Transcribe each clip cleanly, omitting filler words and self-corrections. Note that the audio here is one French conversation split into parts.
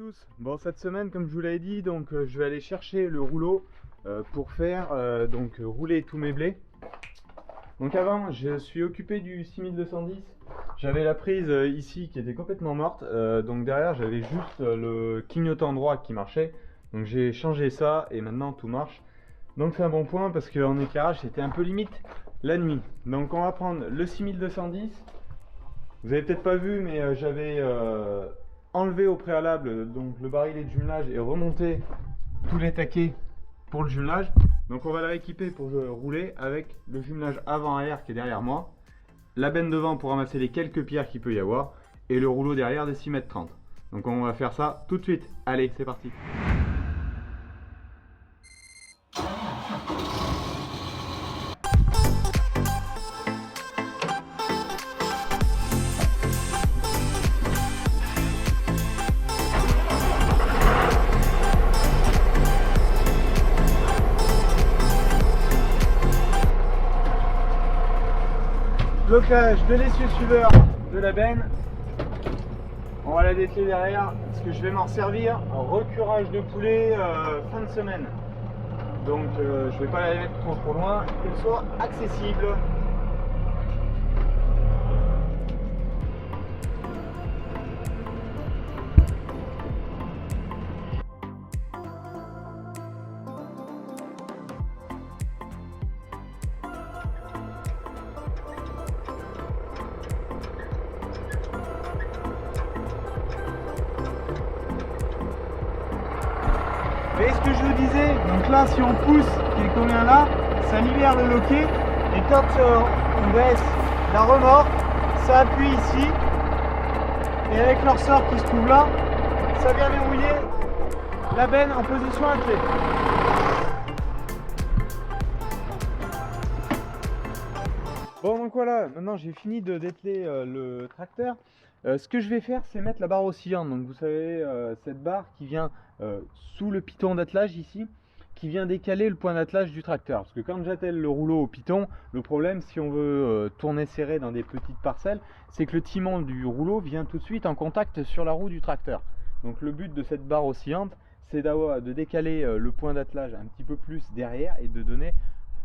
tous. Bon, cette semaine, comme je vous l'avais dit, donc je vais aller chercher le rouleau pour faire rouler tous mes blés. Donc avant, je suis occupé du 6210. J'avais la prise ici qui était complètement morte. Donc derrière, j'avais juste le clignotant droit qui marchait. Donc j'ai changé ça et maintenant tout marche. Donc c'est un bon point parce qu'en éclairage, c'était un peu limite la nuit. Donc on va prendre le 6210. Vous avez peut-être pas vu, mais j'avais enlevé au préalable donc le barillet de jumelage et remonté tous les taquets pour le jumelage. Donc on va la rééquiper pour rouler avec le jumelage avant-arrière qui est derrière moi, la benne devant pour ramasser les quelques pierres qu'il peut y avoir et le rouleau derrière des 6,30 m. Donc on va faire ça tout de suite. Allez, c'est parti. Blocage de l'essieu-suiveur de la benne. On va la dételer derrière parce que je vais m'en servir en recurage de poulet fin de semaine. Donc je vais pas la mettre trop loin, qu'elle soit accessible. Et ce que je vous disais, donc là si on pousse, qui est combien là, ça libère le loquet et quand on baisse la remorque, ça appuie ici et avec le ressort qui se trouve là, ça vient verrouiller la benne en position attelée. Bon donc voilà, maintenant j'ai fini de dételer le tracteur. Ce que je vais faire, c'est mettre la barre oscillante. Donc vous savez, cette barre qui vient sous le piton d'attelage ici, qui vient décaler le point d'attelage du tracteur. Parce que quand j'attelle le rouleau au piton, le problème si on veut tourner serré dans des petites parcelles, c'est que le timon du rouleau vient tout de suite en contact sur la roue du tracteur. Donc le but de cette barre oscillante, c'est de décaler le point d'attelage un petit peu plus derrière et de donner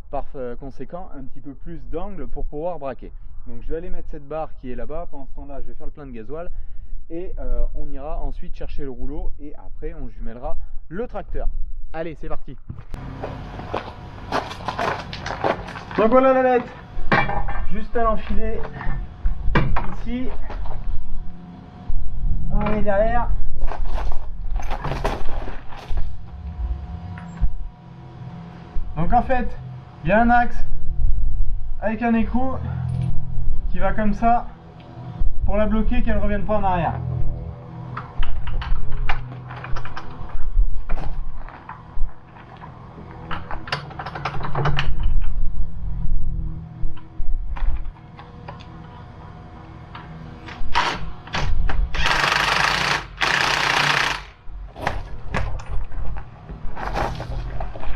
par conséquent un petit peu plus d'angle pour pouvoir braquer. Donc je vais aller mettre cette barre qui est là-bas. Pendant ce temps-là, je vais faire le plein de gasoil et on ira ensuite chercher le rouleau et après on jumellera le tracteur. Allez, c'est parti. Donc voilà la lettre, juste à l'enfiler ici. On est derrière. Donc en fait, il y a un axe avec un écrou qui va comme ça pour la bloquer, qu'elle ne revienne pas en arrière.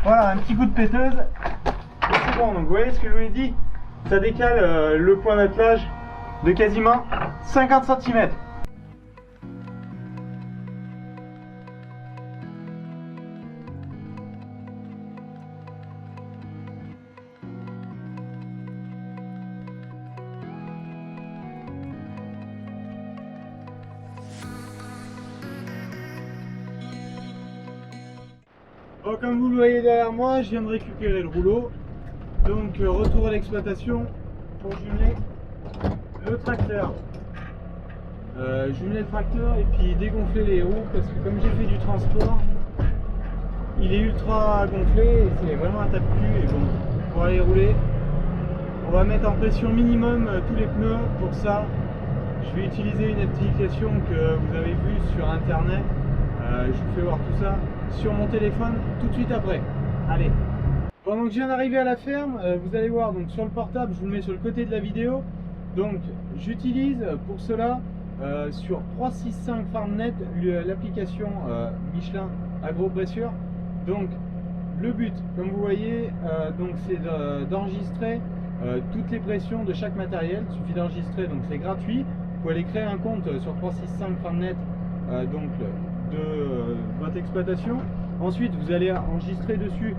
Voilà, un petit coup de péteuse. C'est bon, donc vous voyez ce que je vous ai dit, ça décale le point d'attelage de quasiment 50 cm. Bon, comme vous le voyez derrière moi, je viens de récupérer le rouleau. Donc retour à l'exploitation pour jumeler le tracteur. Jumeler le tracteur et puis dégonfler les roues parce que comme j'ai fait du transport, il est ultra gonflé et c'est vraiment un tape-cul. Et bon, pour aller rouler, on va mettre en pression minimum tous les pneus. Pour ça, je vais utiliser une application que vous avez vue sur internet. Je vous fais voir tout ça sur mon téléphone tout de suite après. Allez. Pendant que je viens d'arriver à la ferme, vous allez voir donc sur le portable, je vous le mets sur le côté de la vidéo. Donc j'utilise pour cela sur 365 FarmNet l'application Michelin Agro-Pressure. Donc le but, comme vous voyez, c'est d'enregistrer toutes les pressions de chaque matériel. Il suffit d'enregistrer, donc c'est gratuit. Vous pouvez aller créer un compte sur 365 FarmNet de votre exploitation. Ensuite, vous allez enregistrer dessus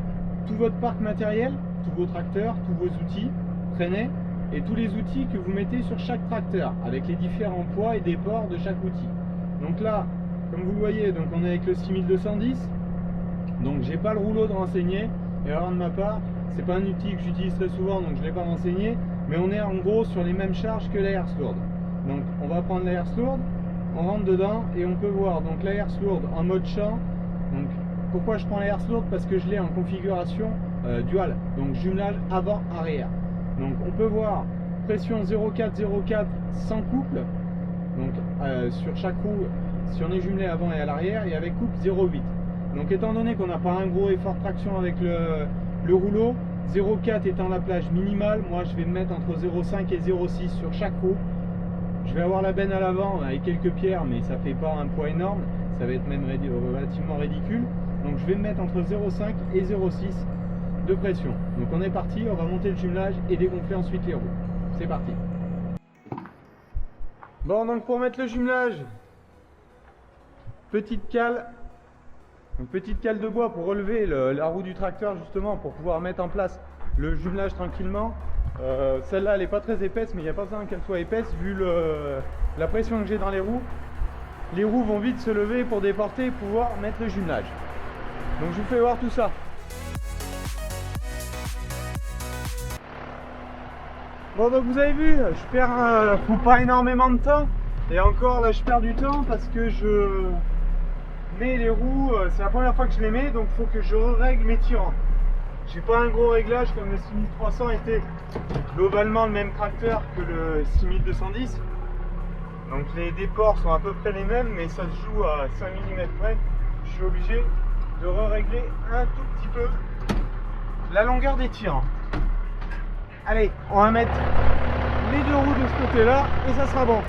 tout votre parc matériel, tous vos tracteurs, tous vos outils, traînées, et tous les outils que vous mettez sur chaque tracteur, avec les différents poids et déports de chaque outil. Donc là, comme vous le voyez, donc on est avec le 6210, donc j'ai pas le rouleau de renseigner, erreur de ma part, c'est pas un outil que j'utilise très souvent, donc je ne l'ai pas renseigné, mais on est en gros sur les mêmes charges que la herse lourde. Donc on va prendre la herse lourde, on rentre dedans et on peut voir donc la herse lourde en mode champ. Donc pourquoi je prends la herse lourde? Parce que je l'ai en configuration dual, donc jumelage avant-arrière. Donc on peut voir pression 0,4 sans couple, donc sur chaque roue si on est jumelé avant et à l'arrière, et avec couple 0,8. Donc étant donné qu'on n'a pas un gros effort de traction avec le rouleau, 0,4 étant la plage minimale, moi je vais me mettre entre 0,5 et 0,6 sur chaque roue. Je vais avoir la benne à l'avant avec quelques pierres, mais ça fait pas un poids énorme, ça va être même relativement ridicule. Donc je vais me mettre entre 0,5 et 0,6 de pression. Donc on est parti, on va monter le jumelage et dégonfler ensuite les roues. C'est parti. Bon, donc pour mettre le jumelage, petite cale de bois pour relever la roue du tracteur, justement pour pouvoir mettre en place le jumelage tranquillement. Celle-là elle n'est pas très épaisse, mais il n'y a pas besoin qu'elle soit épaisse vu la pression que j'ai dans les roues. Les roues vont vite se lever pour déporter et pouvoir mettre le jumelage. Donc je vous fais voir tout ça. Bon, donc vous avez vu, je perds pas énormément de temps, et encore là je perds du temps parce que je mets les roues, c'est la première fois que je les mets, donc il faut que je règle mes tirants. J'ai pas un gros réglage comme le 6300 était globalement le même tracteur que le 6210, donc les déports sont à peu près les mêmes, mais ça se joue à 5 mm près. Je suis obligé de régler un tout petit peu la longueur des tirants. Allez, on va mettre les deux roues de ce côté là et ça sera bon.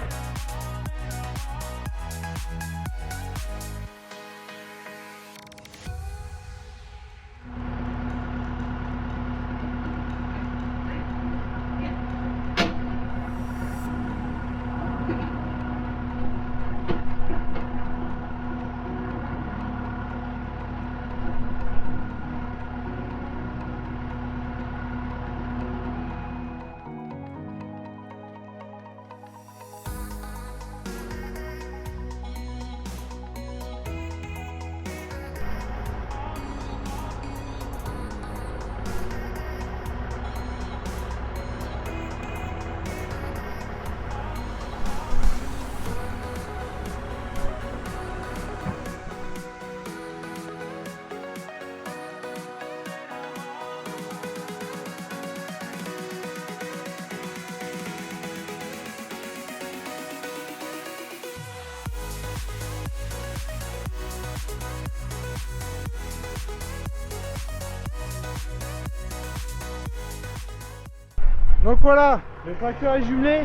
Donc voilà, le tracteur est jumelé,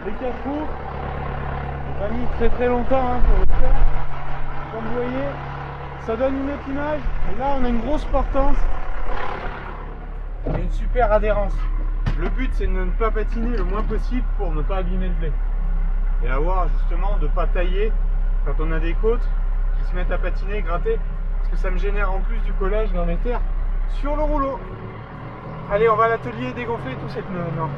les 4 roues. On a mis très longtemps pour le faire. Comme vous voyez, ça donne une autre image. Et là on a une grosse portance et une super adhérence. Le but c'est de ne pas patiner le moins possible pour ne pas abîmer le blé. Et avoir justement de ne pas tailler quand on a des côtes qui se mettent à patiner, gratter. Parce que ça me génère en plus du collage dans les terres sur le rouleau. Allez, on va à l'atelier dégonfler tout cette maintenant.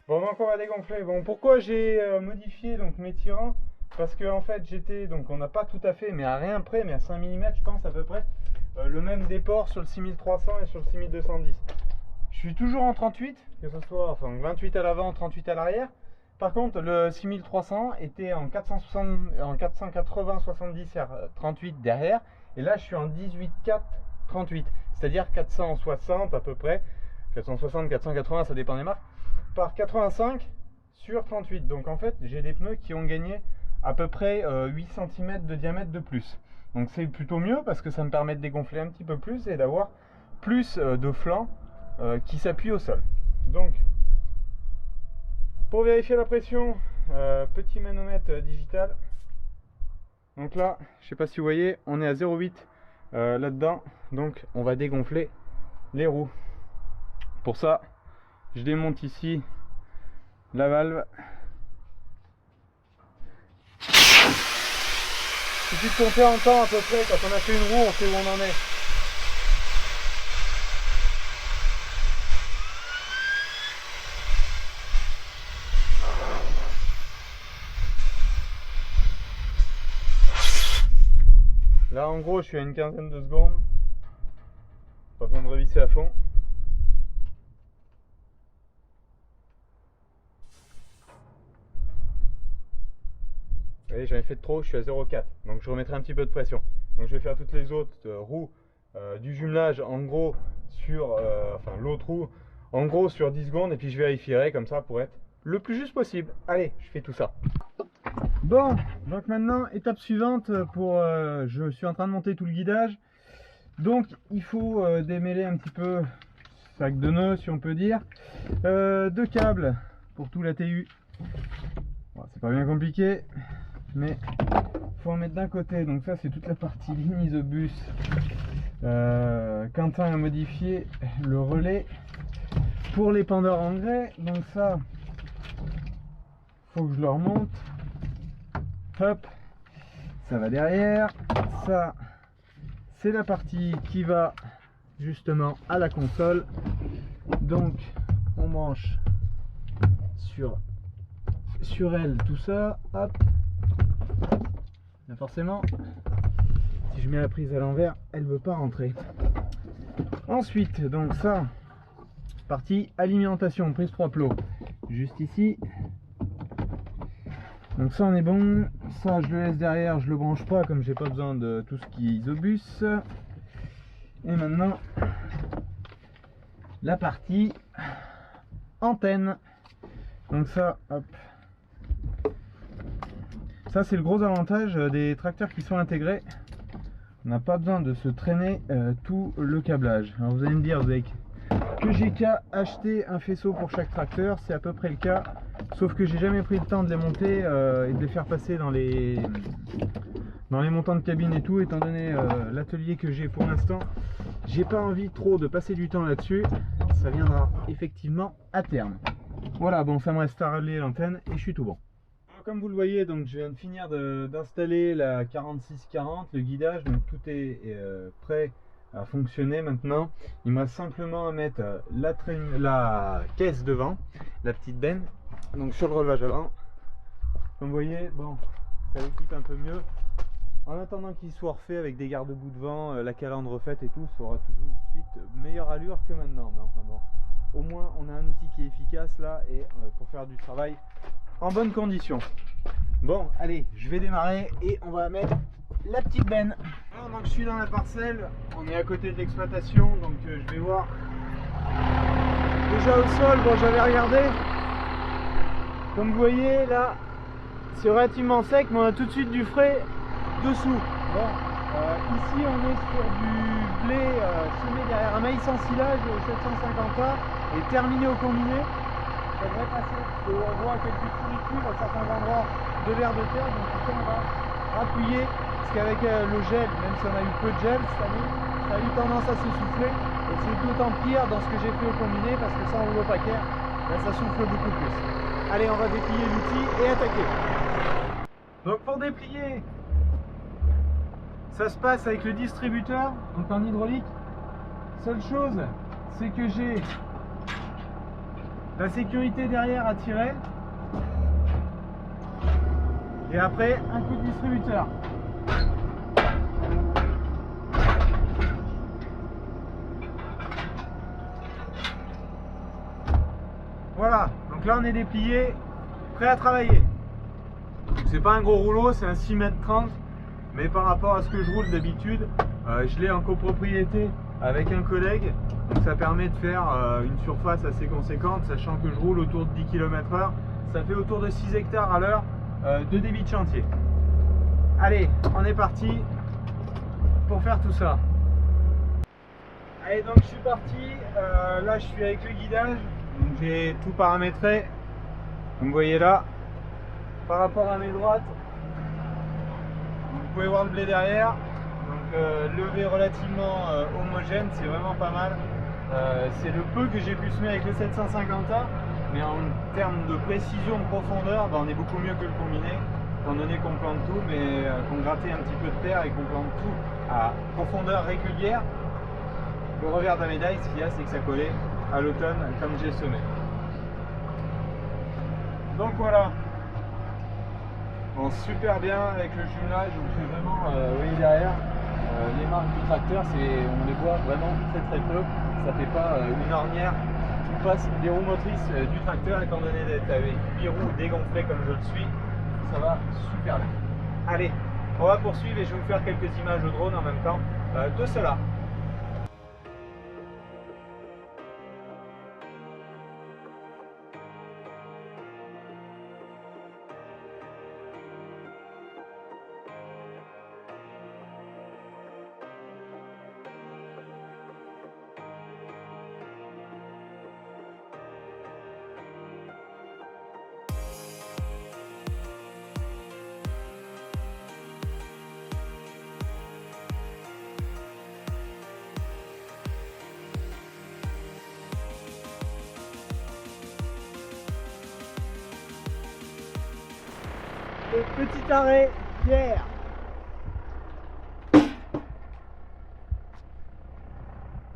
Bon, donc on va dégonfler. Bon, pourquoi j'ai modifié donc mes tirants? Parce que en fait j'étais, donc on n'a pas tout à fait, mais à rien près, mais à 5 mm je pense à peu près, le même déport sur le 6300 et sur le 6210. Je suis toujours en 38, que ce soit enfin 28 à l'avant, 38 à l'arrière. Par contre, le 6300 était en 480 70 38 derrière, et là je suis en 18 4 38, c'est-à-dire 460 à peu près, 460 480 ça dépend des marques, par 85 sur 38. Donc en fait j'ai des pneus qui ont gagné à peu près 8 cm de diamètre de plus. Donc c'est plutôt mieux parce que ça me permet de dégonfler un petit peu plus et d'avoir plus de flancs qui s'appuient au sol. Donc pour vérifier la pression, petit manomètre digital. Donc là, je sais pas si vous voyez, on est à 0,8 là-dedans. Donc on va dégonfler les roues. Pour ça, je démonte ici la valve. Il suffit de compter en temps à peu près, quand on a fait une roue, on sait où on en est. Là en gros je suis à une quinzaine de secondes. Pas besoin de revisser à fond. Vous voyez, j'en ai fait de trop, je suis à 0,4. Donc je remettrai un petit peu de pression. Donc je vais faire toutes les autres roues du jumelage en gros sur enfin l'autre roue en gros sur 10 secondes et puis je vérifierai comme ça pour être le plus juste possible. Allez, je fais tout ça. Bon, donc maintenant étape suivante pour je suis en train de monter tout le guidage. Donc il faut démêler un petit peu sac de nœuds si on peut dire. Deux câbles pour tout l'ATU. Bon, c'est pas bien compliqué, mais faut en mettre d'un côté. Donc ça c'est toute la partie ligne isobus. Quentin a modifié le relais pour l'épandeur en grès. Donc ça faut que je le remonte. Hop, ça va derrière. Ça c'est la partie qui va justement à la console. Donc on branche sur elle tout ça. Hop. Là, forcément si je mets la prise à l'envers elle veut pas rentrer. Ensuite donc ça partie alimentation, prise 3 plots juste ici. Donc ça on est bon, ça je le laisse derrière, je le branche pas comme j'ai pas besoin de tout ce qui est isobus. Et maintenant la partie antenne. Donc ça, hop. Ça c'est le gros avantage des tracteurs qui sont intégrés. On n'a pas besoin de se traîner tout le câblage. Alors vous allez me dire que j'ai qu'à acheter un faisceau pour chaque tracteur, c'est à peu près le cas. Sauf que j'ai jamais pris le temps de les monter et de les faire passer dans les montants de cabine et tout, étant donné l'atelier que j'ai pour l'instant. J'ai pas envie trop de passer du temps là-dessus, ça viendra effectivement à terme. Voilà, bon ça me reste à régler l'antenne et je suis tout bon. Alors, comme vous le voyez, donc je viens de finir d'installer la 4640, le guidage, donc tout est prêt à fonctionner maintenant. Il me reste simplement à mettre la caisse devant, la petite benne. Donc sur le relevage avant, comme vous voyez, bon, ça l'équipe un peu mieux. En attendant qu'il soit refait avec des garde-boue devant, la calandre refaite et tout, ça aura tout de suite meilleure allure que maintenant. Mais enfin bon, au moins on a un outil qui est efficace là et pour faire du travail en bonne condition. Bon, allez, je vais démarrer et on va mettre la petite benne. Alors, donc je suis dans la parcelle, on est à côté de l'exploitation, donc je vais voir. Déjà au sol, bon j'avais regardé. Comme vous voyez là, c'est relativement sec, mais on a tout de suite du frais dessous. Bon, ici on est sur du blé semé derrière un maïs en silage 750A et terminé au combiné. Ça devrait passer, parce qu'on voit quelques pourritures à certains endroits de vers de terre, donc tout ça on va appuyer, parce qu'avec le gel, même si on a eu peu de gel cette année, ça a eu tendance à s'essouffler, et c'est d'autant pire dans ce que j'ai fait au combiné, parce que sans rouleau paquet, ça souffle beaucoup plus. Allez, on va déplier l'outil et attaquer. Donc pour déplier, ça se passe avec le distributeur, donc en hydraulique. Seule chose, c'est que j'ai la sécurité derrière à tirer. Et après, un coup de distributeur. Voilà, donc là on est déplié, prêt à travailler. C'est pas un gros rouleau, c'est un 6,30 m, mais par rapport à ce que je roule d'habitude, je l'ai en copropriété avec un collègue, donc ça permet de faire une surface assez conséquente, sachant que je roule autour de 10 km/h, ça fait autour de 6 hectares à l'heure de débit de chantier. Allez, on est parti pour faire tout ça. Allez, donc je suis parti, là je suis avec le guidage. J'ai tout paramétré, comme vous voyez là, par rapport à mes droites, vous pouvez voir le blé derrière, donc levé relativement homogène, c'est vraiment pas mal. C'est le peu que j'ai pu semer avec le 750A, mais en termes de précision, de profondeur, ben, on est beaucoup mieux que le combiné, étant donné qu'on plante tout, mais qu'on grattait un petit peu de terre et qu'on plante tout à profondeur régulière. Le revers de la médaille, ce qu'il y a, c'est que ça collait à l'automne comme j'ai semé. Donc voilà, bon, super bien avec le jumelage, vous faites vraiment, vous voyez derrière, les marques du tracteur, on les voit vraiment très très peu, ça fait pas une ornière qui passe les roues motrices du tracteur, étant donné d'être avec 8 roues dégonflées comme je le suis, ça va super bien. Allez, on va poursuivre et je vais vous faire quelques images au drone en même temps de cela. Et petit arrêt, Pierre.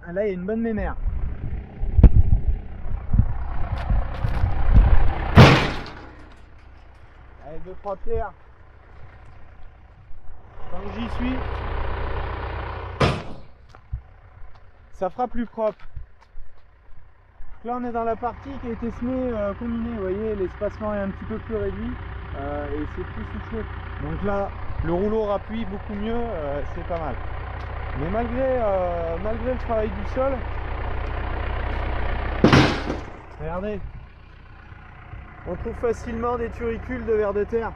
Ah, là, il y a une bonne mémère. Allez, 2-3 pierres. Tant que j'y suis, ça fera plus propre. Là, on est dans la partie qui a été semée combinée. Vous voyez, l'espacement est un petit peu plus réduit. Et c'est plus soufflé. Donc là, le rouleau rappuie beaucoup mieux, c'est pas mal. Mais malgré le travail du sol, regardez, on trouve facilement des turicules de vers de terre.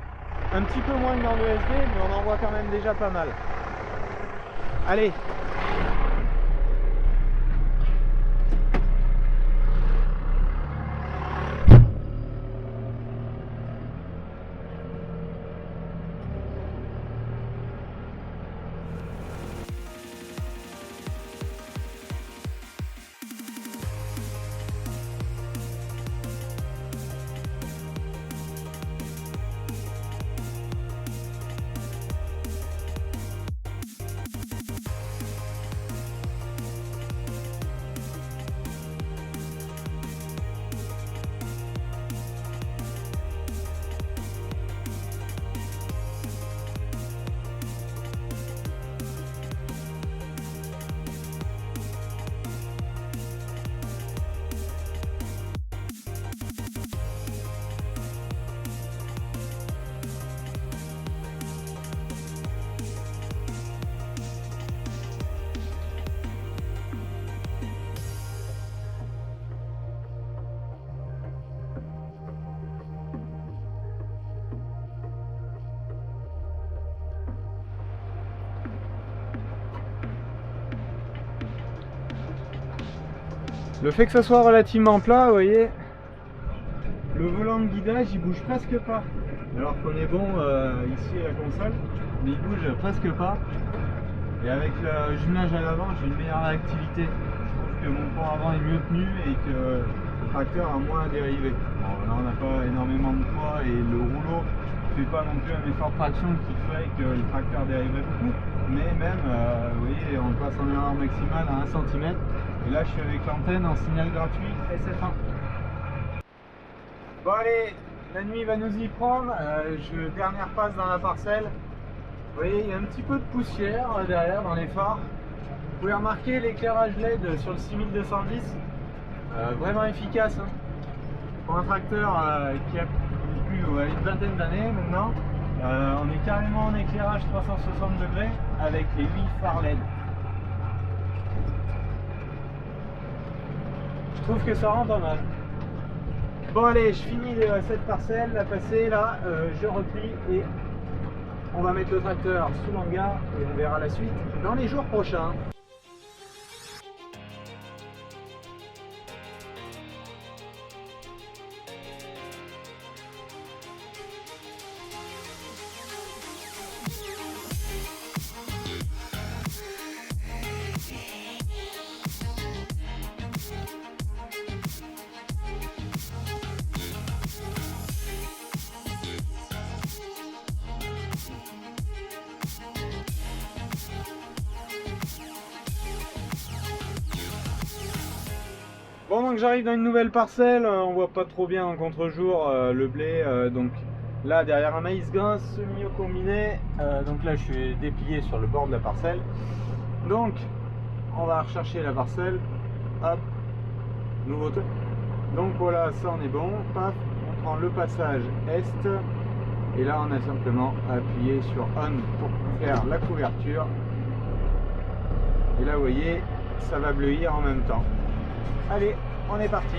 Un petit peu moins que dans le SD, mais on en voit quand même déjà pas mal. Allez! Le fait que ce soit relativement plat, vous voyez, le volant de guidage il bouge presque pas. Alors qu'on est bon ici à la console, mais il bouge presque pas. Et avec le jumelage à l'avant, j'ai une meilleure réactivité. Je trouve que mon pont avant est mieux tenu et que le tracteur a moins à dériver. Bon, là on n'a pas énormément de poids et le rouleau ne fait pas non plus un effort de traction qui ferait que le tracteur dériverait beaucoup. Mais même, vous voyez, on passe en erreur maximale à 1 cm. Et là je suis avec l'antenne en signal gratuit SF1. Bon allez, la nuit va nous y prendre. Dernière passe dans la parcelle. Vous voyez, il y a un petit peu de poussière derrière dans les phares. Vous pouvez remarquer l'éclairage LED sur le 6210. Vraiment efficace. Hein. Pour un tracteur qui a plus une vingtaine d'années maintenant, on est carrément en éclairage 360 degrés avec les 8 phares LED. Je trouve que ça rend pas mal. Bon allez, je finis cette parcelle, la passer là, je replie et on va mettre le tracteur sous l'hangar et on verra la suite dans les jours prochains. Bon, donc j'arrive dans une nouvelle parcelle, on voit pas trop bien en contre-jour le blé, donc là derrière un maïs grain semi-combiné, donc là je suis déplié sur le bord de la parcelle, donc on va rechercher la parcelle, hop, nouveau truc, donc voilà, ça on est bon, paf, on prend le passage est, et là on a simplement appuyé sur on pour faire la couverture, et là vous voyez, ça va bleuir en même temps. Allez, on est parti.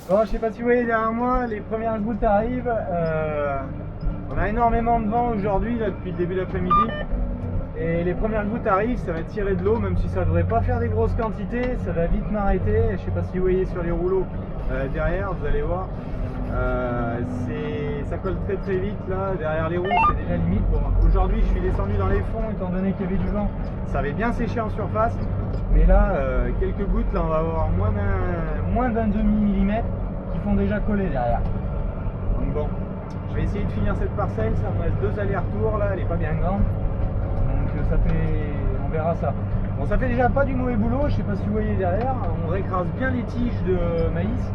Bon, je sais pas si vous voyez derrière moi, les premières gouttes arrivent. On a énormément de vent aujourd'hui, là, depuis le début de l'après-midi. Et les premières gouttes arrivent, ça va tirer de l'eau, même si ça ne devrait pas faire des grosses quantités, ça va vite m'arrêter. Je ne sais pas si vous voyez sur les rouleaux derrière, vous allez voir. Ça colle très très vite là, derrière les roues, c'est déjà limite. Bon, aujourd'hui je suis descendu dans les fonds étant donné qu'il y avait du vent, ça avait bien séché en surface. Mais là, quelques gouttes, là on va avoir moins d'un demi-millimètre qui font déjà coller derrière. Donc bon, je vais essayer de finir cette parcelle, ça me reste 2 allers-retours là, elle est pas bien grande. Ça fait, on verra ça. Bon, ça fait déjà pas du mauvais boulot, je sais pas si vous voyez derrière, on récrase bien les tiges de maïs.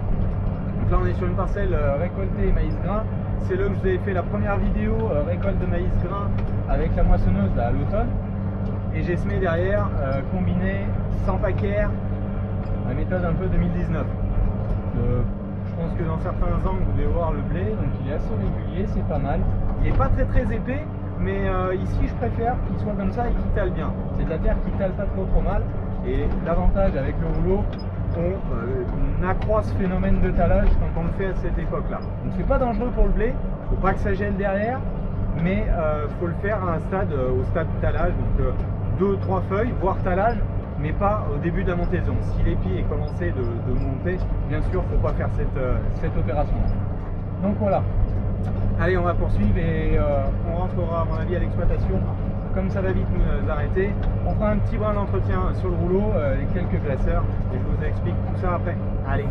Donc là on est sur une parcelle récoltée maïs grain. C'est là que je vous avais fait la première vidéo récolte de maïs grain avec la moissonneuse là, à l'automne. Et j'ai semé derrière combiné sans paquet, la méthode un peu 2019. Je pense que dans certains angles vous devez voir le blé, donc il est assez régulier, c'est pas mal. Il n'est pas très épais. Mais ici je préfère qu'il soit comme ça et qu'il tale bien. C'est de la terre qui tale pas trop mal. Et l'avantage avec le rouleau, on accroît ce phénomène de talage quand on le fait à cette époque là. Donc c'est pas dangereux pour le blé, faut pas que ça gèle derrière, mais faut le faire à un stade, au stade de talage, donc 2 ou 3 feuilles, voire talage, mais pas au début de la montaison. Si l'épi est commencé de monter, bien sûr faut pas faire cette opération. Donc voilà. Allez, on va poursuivre et on rentrera à mon avis à l'exploitation. Comme ça va vite nous arrêter, on fera un petit brin d'entretien sur le rouleau, les quelques graisseurs, et je vous explique tout ça après. Allez.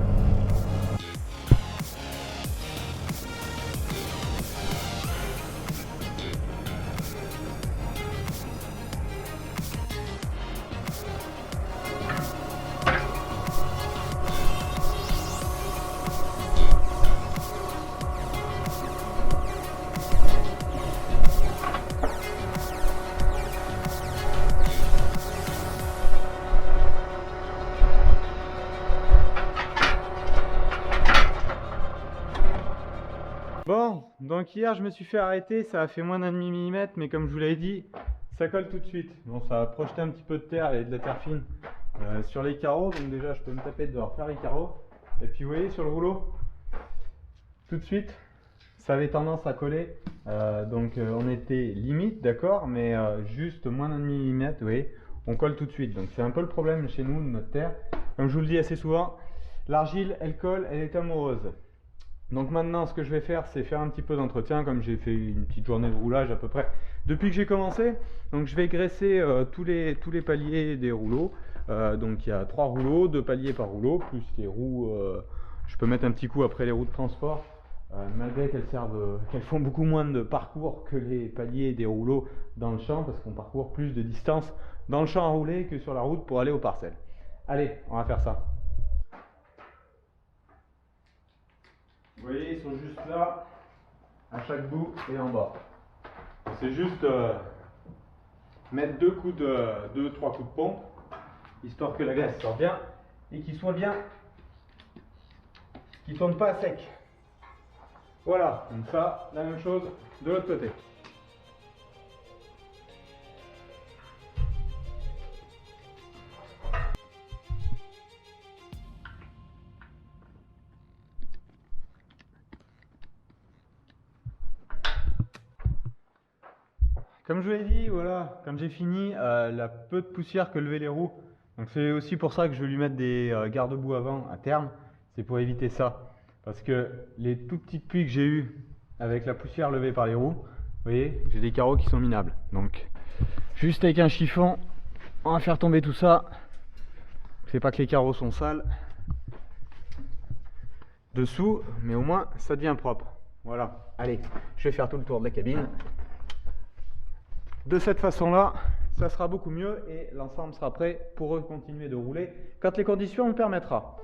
Bon, donc hier je me suis fait arrêter, ça a fait moins d'un demi-millimètre, mais comme je vous l'avais dit, ça colle tout de suite. Bon, ça va projeter un petit peu de terre et de la terre fine sur les carreaux, donc déjà je peux me taper de refaire les carreaux. Et puis vous voyez sur le rouleau, tout de suite, ça avait tendance à coller. Donc on était limite, d'accord, mais juste moins d'un demi-millimètre, vous voyez, on colle tout de suite. Donc c'est un peu le problème chez nous de notre terre. Comme je vous le dis assez souvent, l'argile, elle colle, elle est amoureuse. Donc maintenant ce que je vais faire, c'est faire un petit peu d'entretien, comme j'ai fait une petite journée de roulage à peu près depuis que j'ai commencé. Donc je vais graisser tous les paliers des rouleaux. Donc il y a 3 rouleaux, 2 paliers par rouleau, plus les roues, je peux mettre un petit coup après les roues de transport, malgré qu'elles font beaucoup moins de parcours que les paliers des rouleaux dans le champ, parce qu'on parcourt plus de distance dans le champ à rouler que sur la route pour aller aux parcelles. Allez, on va faire ça. Vous voyez, ils sont juste là, à chaque bout et en bas. C'est juste mettre 2-3 coups de pompe, histoire que la graisse sorte bien et qu'il soit bien, qu'il ne tourne pas à sec. Voilà, comme ça, la même chose de l'autre côté. Comme je vous l'ai dit, voilà, quand j'ai fini, la peu de poussière que levaient les roues, donc c'est aussi pour ça que je vais lui mettre des garde-boue avant à terme, c'est pour éviter ça. Parce que les tout petites pluies que j'ai eues avec la poussière levée par les roues, vous voyez, j'ai des carreaux qui sont minables. Donc Juste avec un chiffon, on va faire tomber tout ça. C'est pas que les carreaux sont sales dessous, mais au moins ça devient propre. Voilà, allez, je vais faire tout le tour de la cabine. De cette façon-là, ça sera beaucoup mieux et l'ensemble sera prêt pour continuer de rouler quand les conditions le permettra.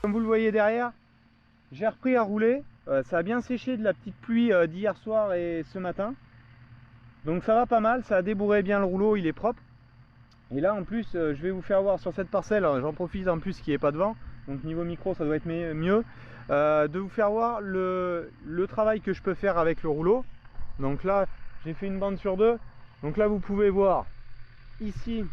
Comme vous le voyez derrière, j'ai repris à rouler. Ça a bien séché de la petite pluie d'hier soir et ce matin. Donc ça va pas mal, ça a débourré bien le rouleau, il est propre. Et là en plus, je vais vous faire voir sur cette parcelle, j'en profite en plus qu'il n'y ait pas de vent. Donc niveau micro ça doit être mieux. De vous faire voir le travail que je peux faire avec le rouleau. Donc là, j'ai fait une bande sur deux. Donc là vous pouvez voir ici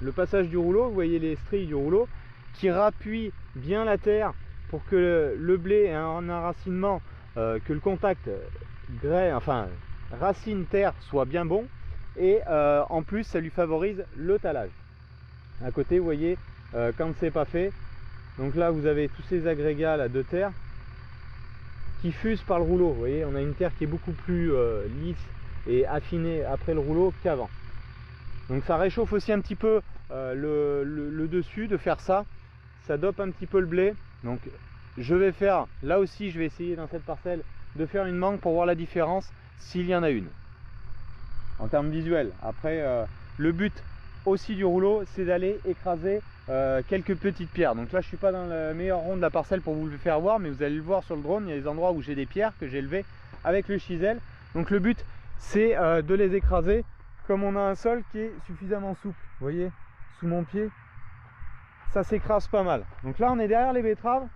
le passage du rouleau, vous voyez les stries du rouleau qui rappuie bien la terre pour que le blé ait un enracinement, que le contact racine-terre soit bien bon, et en plus ça lui favorise le talage. À côté vous voyez quand c'est pas fait, donc là vous avez tous ces agrégats là, de terre qui fusent par le rouleau. Vous voyez, on a une terre qui est beaucoup plus lisse et affinée après le rouleau qu'avant. Donc ça réchauffe aussi un petit peu le dessus de faire ça. Ça dope un petit peu le blé. Donc je vais faire, là aussi je vais essayer dans cette parcelle de faire une mangue pour voir la différence s'il y en a une en termes visuels. Après le but aussi du rouleau, c'est d'aller écraser quelques petites pierres. Donc là je suis pas dans le meilleur rond de la parcelle pour vous le faire voir, mais vous allez le voir sur le drone, il y a des endroits où j'ai des pierres que j'ai levées avec le chisel. Donc le but c'est de les écraser comme on a un sol qui est suffisamment souple. Vous voyez, sous mon pied, ça s'écrase pas mal. Donc là on est derrière les betteraves.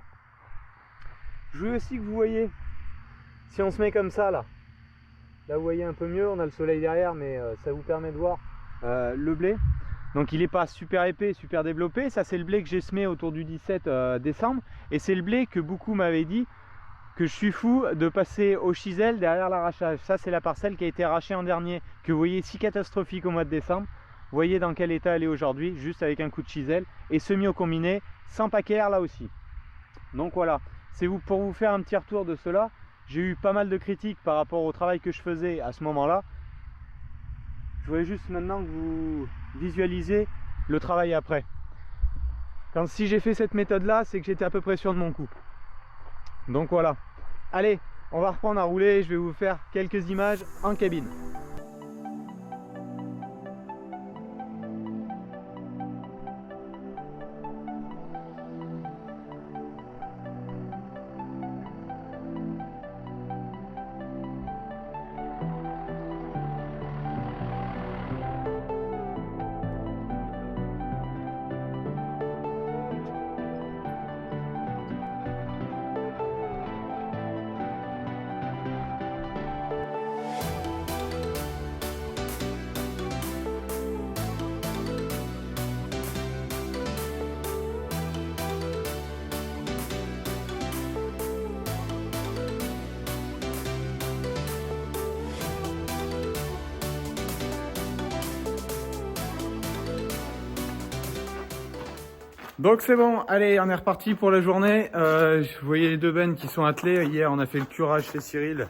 Je veux aussi que vous voyez, si on se met comme ça là vous voyez un peu mieux, on a le soleil derrière, mais ça vous permet de voir le blé. Donc il n'est pas super épais, super développé. Ça c'est le blé que j'ai semé autour du 17 décembre, et c'est le blé que beaucoup m'avaient dit que je suis fou de passer au chisel derrière l'arrachage. Ça c'est la parcelle qui a été arrachée en dernier, que vous voyez si catastrophique au mois de décembre. Vous voyez dans quel état elle est aujourd'hui, juste avec un coup de chisel, et semi au combiné, sans paquet air là aussi. Donc voilà, c'est pour vous faire un petit retour de cela. J'ai eu pas mal de critiques par rapport au travail que je faisais à ce moment-là. Je voulais juste maintenant que vous visualisez le travail après. Si j'ai fait cette méthode-là, c'est que j'étais à peu près sûr de mon coup. Donc voilà. Allez, on va reprendre à rouler. Je vais vous faire quelques images en cabine. Donc c'est bon, allez, on est reparti pour la journée. Vous voyez les deux bennes qui sont attelées. Hier, on a fait le curage chez Cyril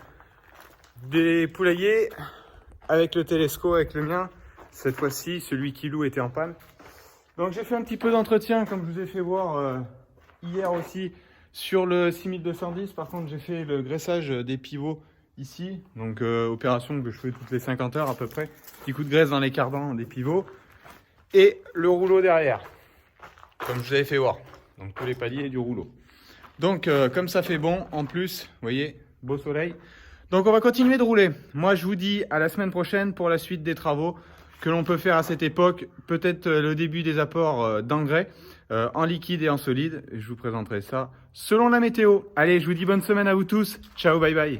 des poulaillers. avec le Telesco, avec le mien. Cette fois-ci, celui qui loue était en panne. Donc j'ai fait un petit peu d'entretien, comme je vous ai fait voir hier aussi, sur le 6210. Par contre, j'ai fait le graissage des pivots ici. Donc opération que je fais toutes les 50 heures à peu près. Petit coup de graisse dans les cardans des pivots. Et le rouleau derrière, comme je vous avais fait voir. Donc tous les paliers du rouleau. Donc comme ça fait bon, en plus, vous voyez, beau soleil. Donc on va continuer de rouler. Moi je vous dis à la semaine prochaine pour la suite des travaux que l'on peut faire à cette époque. Peut-être le début des apports d'engrais en liquide et en solide. Je vous présenterai ça selon la météo. Allez, je vous dis bonne semaine à vous tous. Ciao, bye bye.